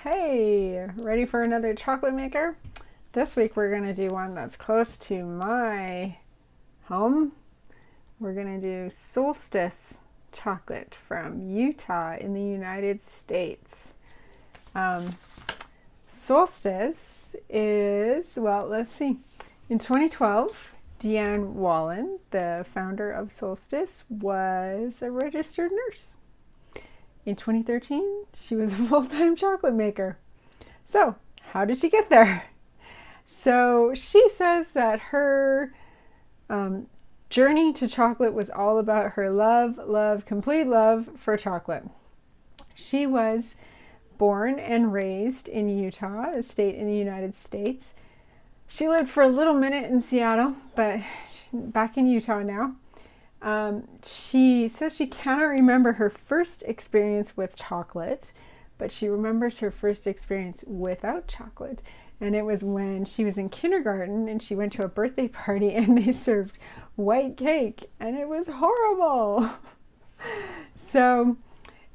Hey, ready for another chocolate maker? This week we're going to do one that's close to my home. We're going to do Solstice chocolate from Utah in the United States. Solstice is, well, let's see. In 2012, DeAnn Wallin, the founder of Solstice, was a registered nurse. In 2013, she was a full-time chocolate maker. So, how did she get there? So, she says that her journey to chocolate was all about her complete love for chocolate. She was born and raised in Utah, a state in the United States. She lived for a little minute in Seattle, but back in Utah now. She says she cannot remember her first experience with chocolate, but she remembers her first experience without chocolate. And it was when she was in kindergarten and she went to a birthday party and they served white cake and it was horrible. So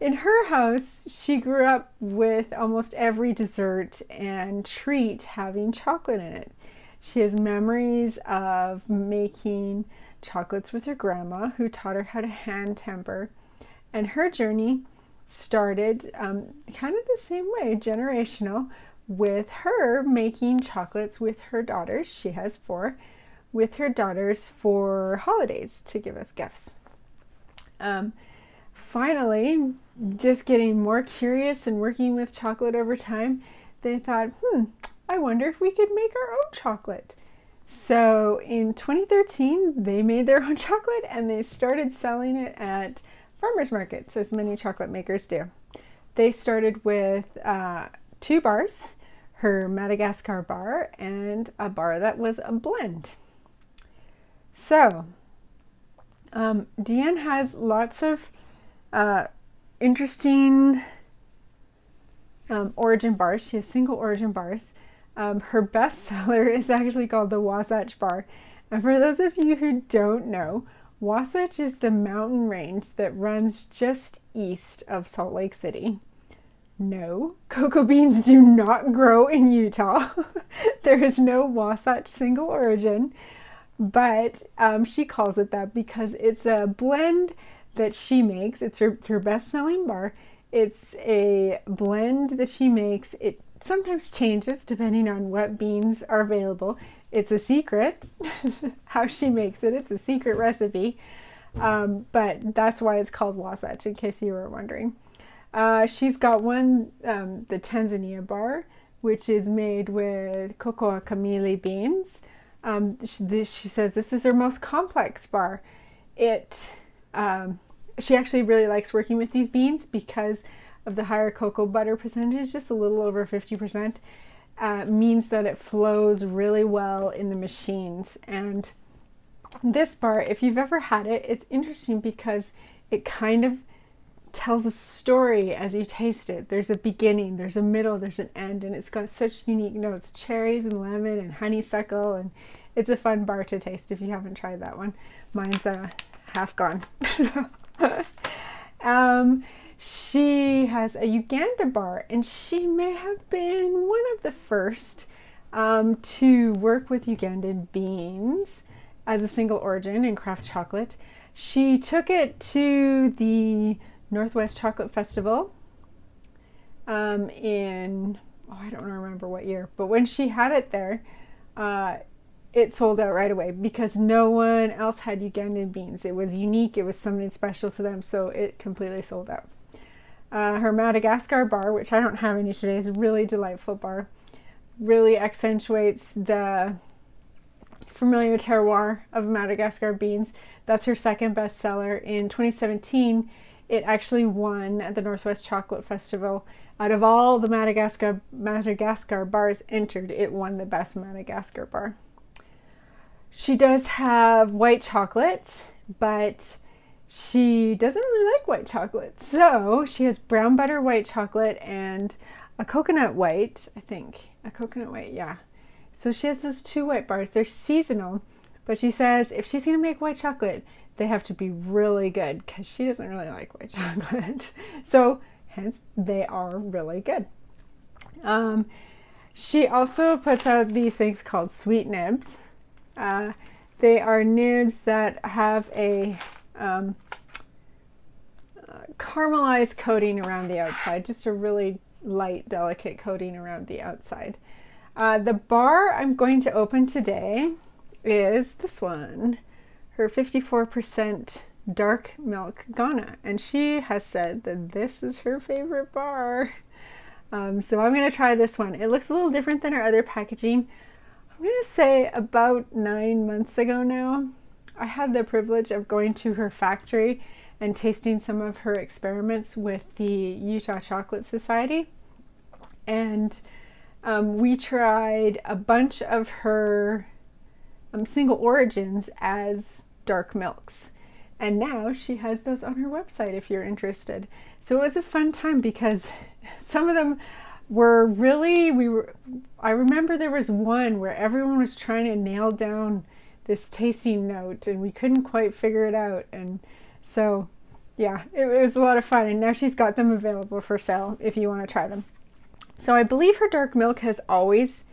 in her house, she grew up with almost every dessert and treat having chocolate in it. She has memories of making chocolates with her grandma, who taught her how to hand temper. And her journey started kind of the same way, generational, with her making chocolates with her daughters. She has 4, with her daughters for holidays to give us gifts. Finally, just getting more curious and working with chocolate over time, they thought, I wonder if we could make our own chocolate. So in 2013, they made their own chocolate and they started selling it at farmers markets, as many chocolate makers do. They started with 2 bars, her Madagascar bar and a bar that was a blend. So DeAnn has lots of interesting origin bars. She has single origin bars. Her best seller is actually called the Wasatch Bar. And for those of you who don't know, Wasatch is the mountain range that runs just east of Salt Lake City. No, cocoa beans do not grow in Utah. There is no Wasatch single origin, but she calls it that because it's a blend that she makes. It's her best-selling bar. It's a blend that she makes. It sometimes changes depending on what beans are available. It's a secret how she makes it. It's a secret recipe, but that's why it's called Wasatch, in case you were wondering. She's got one, the Tanzania bar, which is made with cocoa kamili beans. She says this is her most complex bar. She actually really likes working with these beans because of the higher cocoa butter percentage, just a little over 50%, means that it flows really well in the machines. And this bar, if you've ever had it, it's interesting because it kind of tells a story as you taste it. There's a beginning, there's a middle, there's an end, and it's got such unique notes, cherries and lemon and honeysuckle, and it's a fun bar to taste if you haven't tried that one. Mine's half gone. She has a Uganda bar, and she may have been one of the first to work with Ugandan beans as a single origin in craft chocolate. She took it to the Northwest Chocolate Festival in, I don't remember what year, but when she had it there, it sold out right away because no one else had Ugandan beans. It was unique, it was something special to them, so it completely sold out. Her Madagascar bar, which I don't have any today, is a really delightful bar. Really accentuates the familiar terroir of Madagascar beans. That's her second bestseller. In 2017, it actually won at the Northwest Chocolate Festival. Out of all the Madagascar bars entered, it won the best Madagascar bar. She does have white chocolate, but she doesn't really like white chocolate. So she has brown butter white chocolate and a coconut white, I think. A coconut white, yeah. So she has those 2 white bars. They're seasonal, but she says if she's going to make white chocolate, they have to be really good because she doesn't really like white chocolate. So hence, they are really good. She also puts out these things called sweet nibs. They are nibs that have a caramelized coating around the outside, just a really light, delicate coating around the outside. The bar I'm going to open today is this one, her 54% dark milk Ghana, and she has said that this is her favorite bar. So I'm going to try this one. It looks a little different than our other packaging. I'm going to say about 9 months ago now, I had the privilege of going to her factory and tasting some of her experiments with the Utah Chocolate Society. And we tried a bunch of her single origins as dark milks. And now she has those on her website if you're interested. So it was a fun time because some of them were really, I remember there was one where everyone was trying to nail down this tasting note and we couldn't quite figure it out. And so, yeah, it was a lot of fun. And now she's got them available for sale if you want to try them. So I believe her dark milk has always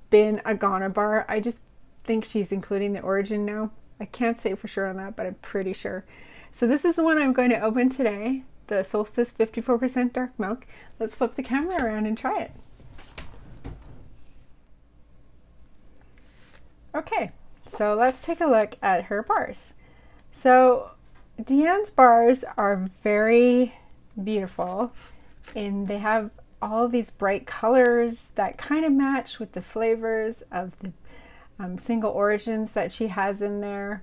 been a Ghana bar. I just think she's including the origin now. I can't say for sure on that, but I'm pretty sure. So this is the one I'm going to open today, the Solstice 54% dark milk. Let's flip the camera around and try it. Okay, so let's take a look at her bars. So DeAnn's bars are very beautiful, and they have all these bright colors that kind of match with the flavors of the single origins that she has in there.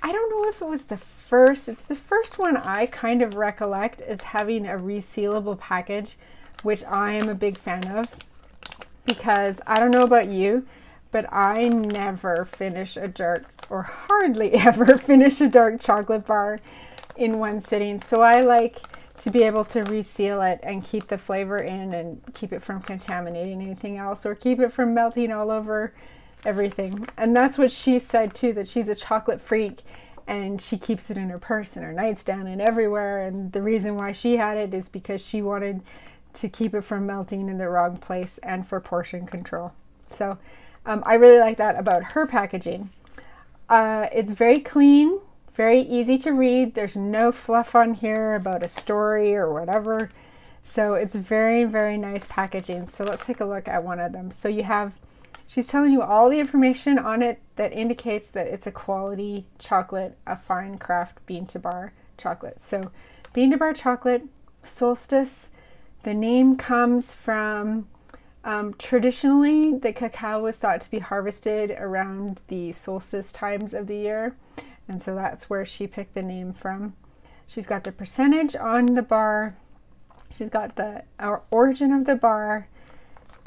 I don't know if it was the first, it's the first one I kind of recollect as having a resealable package, which I am a big fan of, because I don't know about you, but I never finish a dark, or hardly ever finish a dark chocolate bar in one sitting. So I like to be able to reseal it and keep the flavor in and keep it from contaminating anything else or keep it from melting all over everything. And that's what she said too, that she's a chocolate freak and she keeps it in her purse and her nightstand and everywhere. And the reason why she had it is because she wanted to keep it from melting in the wrong place and for portion control. So I really like that about her packaging. It's very clean, very easy to read. There's no fluff on here about a story or whatever. So it's very, very nice packaging. So let's take a look at one of them. So you have, she's telling you all the information on it that indicates that it's a quality chocolate, a fine craft bean to bar chocolate. So bean to bar chocolate, Solstice. The name comes from, traditionally the cacao was thought to be harvested around the solstice times of the year. And so that's where she picked the name from. She's got the percentage on the bar. She's got the origin of the bar.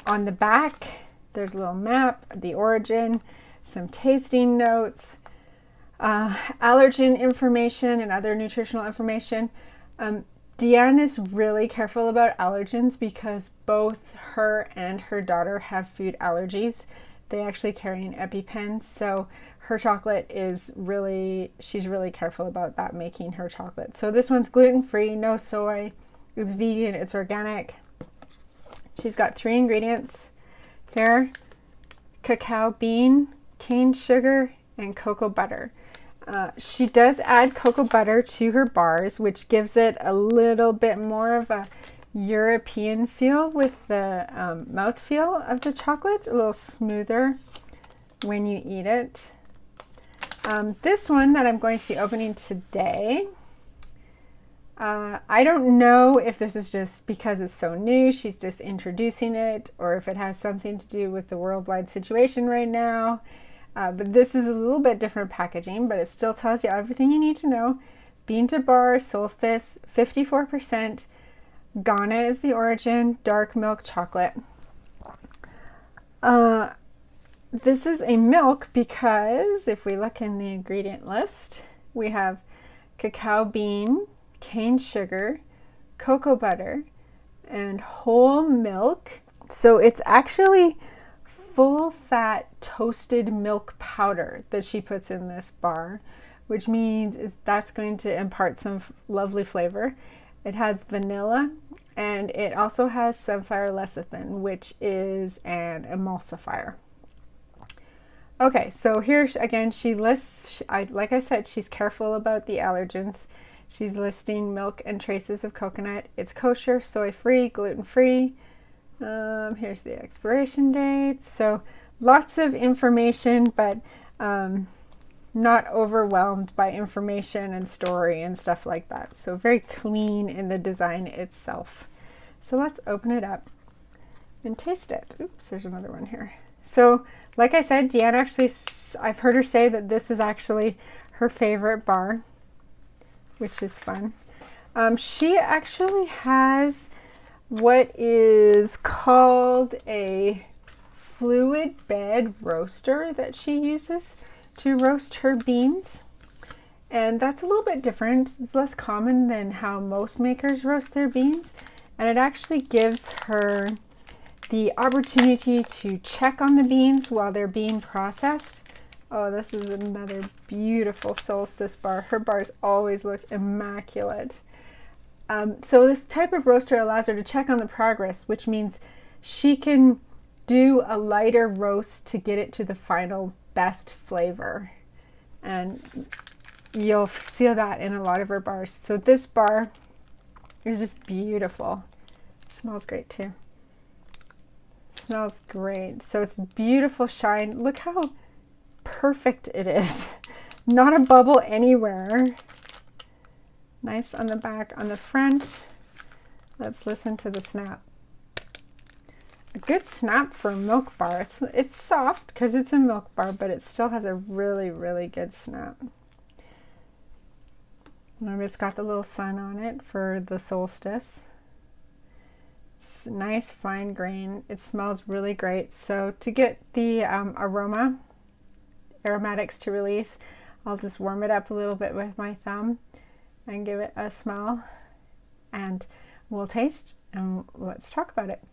On the back, there's a little map, the origin, some tasting notes, allergen information and other nutritional information. DeAnn is really careful about allergens because both her and her daughter have food allergies. They actually carry an EpiPen, so her chocolate is really, she's really careful about that, making her chocolate. So this one's gluten-free, no soy, it's vegan, it's organic. She's got 3 ingredients here: cacao bean, cane sugar, and cocoa butter. She does add cocoa butter to her bars, which gives it a little bit more of a European feel with the mouthfeel of the chocolate, a little smoother when you eat it. This one that I'm going to be opening today, I don't know if this is just because it's so new, she's just introducing it, or if it has something to do with the worldwide situation right now. But this is a little bit different packaging, but it still tells you everything you need to know. Bean to bar, Solstice, 54%. Ghana is the origin, dark milk chocolate. This is a milk because if we look in the ingredient list, we have cacao bean, cane sugar, cocoa butter, and whole milk. So it's actually full fat toasted milk powder that she puts in this bar, which means that's going to impart some lovely flavor. It has vanilla and it also has sunflower lecithin, which is an emulsifier. Okay, so here again, she lists, like I said, she's careful about the allergens. She's listing milk and traces of coconut. It's kosher, soy-free, gluten-free. Here's the expiration date. So lots of information, but not overwhelmed by information and story and stuff like that. So very clean in the design itself. So let's open it up and taste it. Oops, there's another one here. So like I said, DeAnn actually, I've heard her say that this is actually her favorite bar, which is fun. She actually has what is called a fluid bed roaster that she uses to roast her beans. And that's a little bit different. It's less common than how most makers roast their beans. And it actually gives her the opportunity to check on the beans while they're being processed. Oh, this is another beautiful Solstice bar. Her bars always look immaculate. So this type of roaster allows her to check on the progress, which means she can do a lighter roast to get it to the final best flavor. And you'll see that in a lot of her bars. So this bar is just beautiful. It smells great too. It smells great. So it's beautiful shine. Look how perfect it is. Not a bubble anywhere. Nice on the back, on the front. Let's listen to the snap. A good snap for a milk bar. It's soft because it's a milk bar, but it still has a really, really good snap. Remember, it's got the little sun on it for the Solstice. It's nice fine grain. It smells really great. So to get the aromatics to release, I'll just warm it up a little bit with my thumb and give it a smell, and we'll taste and let's talk about it.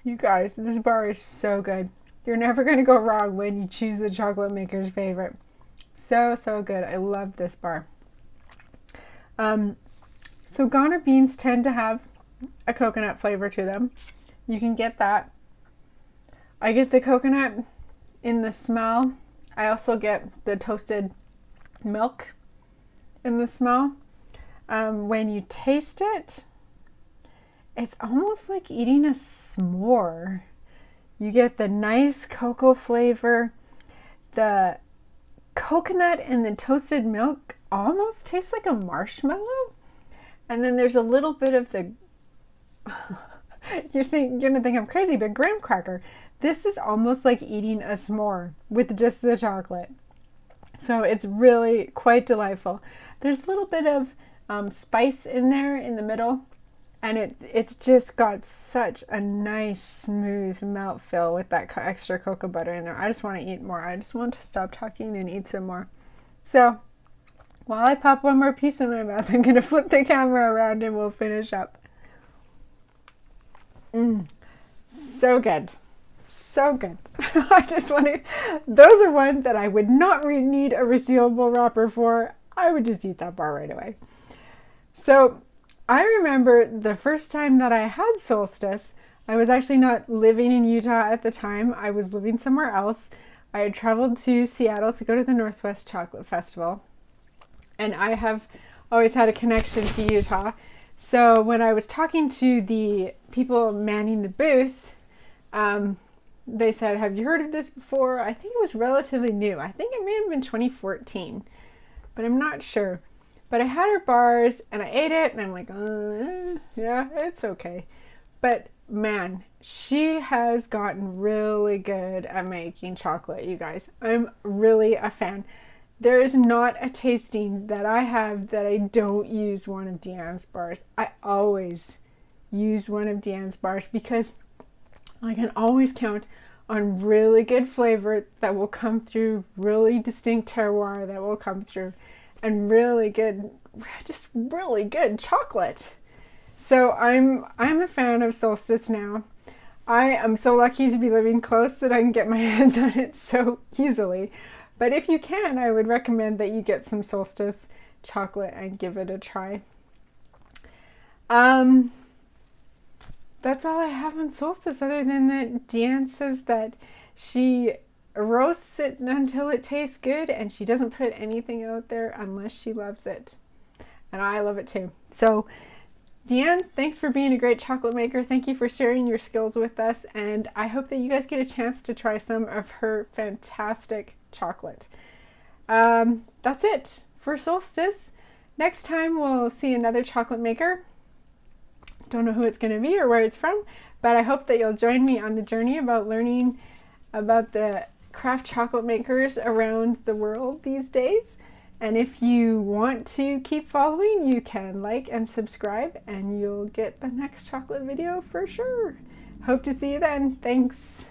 You guys, this bar is so good. You're never going to go wrong when you choose the chocolate maker's favorite. So, so good. I love this bar. So Goner beans tend to have a coconut flavor to them. You can get that. I get the coconut in the smell. I also get the toasted milk in the smell. When you taste it, it's almost like eating a s'more. You get the nice cocoa flavor. The coconut and the toasted milk almost tastes like a marshmallow. And then there's a little bit of the, you're gonna think I'm crazy, but graham cracker. This is almost like eating a s'more with just the chocolate. So it's really quite delightful. There's a little bit of spice in there in the middle, and it's just got such a nice smooth mouthfeel with that extra cocoa butter in there. I just want to eat more. I just want to stop talking and eat some more. So while I pop one more piece in my mouth, I'm going to flip the camera around and we'll finish up. So good. So good. I just want to, those are ones that I would not need a resealable wrapper for. I would just eat that bar right away. So I remember the first time that I had Solstice, I was actually not living in Utah at the time. I was living somewhere else. I had traveled to Seattle to go to the Northwest Chocolate Festival. And I have always had a connection to Utah. So when I was talking to the people manning the booth, they said, have you heard of this before? I think it was relatively new. I think it may have been 2014, but I'm not sure. But I had her bars and I ate it and I'm like, yeah, it's okay. But man, she has gotten really good at making chocolate, you guys. I'm really a fan. There is not a tasting that I have that I don't use one of DeAnn's bars. I always use one of DeAnn's bars because I can always count on really good flavor that will come through, really distinct terroir that will come through, and really good, just really good chocolate. So I'm a fan of Solstice now. I am so lucky to be living close that I can get my hands on it so easily. But if you can, I would recommend that you get some Solstice chocolate and give it a try. That's all I have on Solstice, other than that DeAnn says that she roasts it until it tastes good, and she doesn't put anything out there unless she loves it. And I love it too. So DeAnn, thanks for being a great chocolate maker. Thank you for sharing your skills with us, and I hope that you guys get a chance to try some of her fantastic chocolate. That's it for Solstice. Next time we'll see another chocolate maker. Don't know who it's going to be or where it's from, but I hope that you'll join me on the journey about learning about the craft chocolate makers around the world these days. And if you want to keep following, you can like and subscribe, and you'll get the next chocolate video for sure. Hope to see you then. Thanks.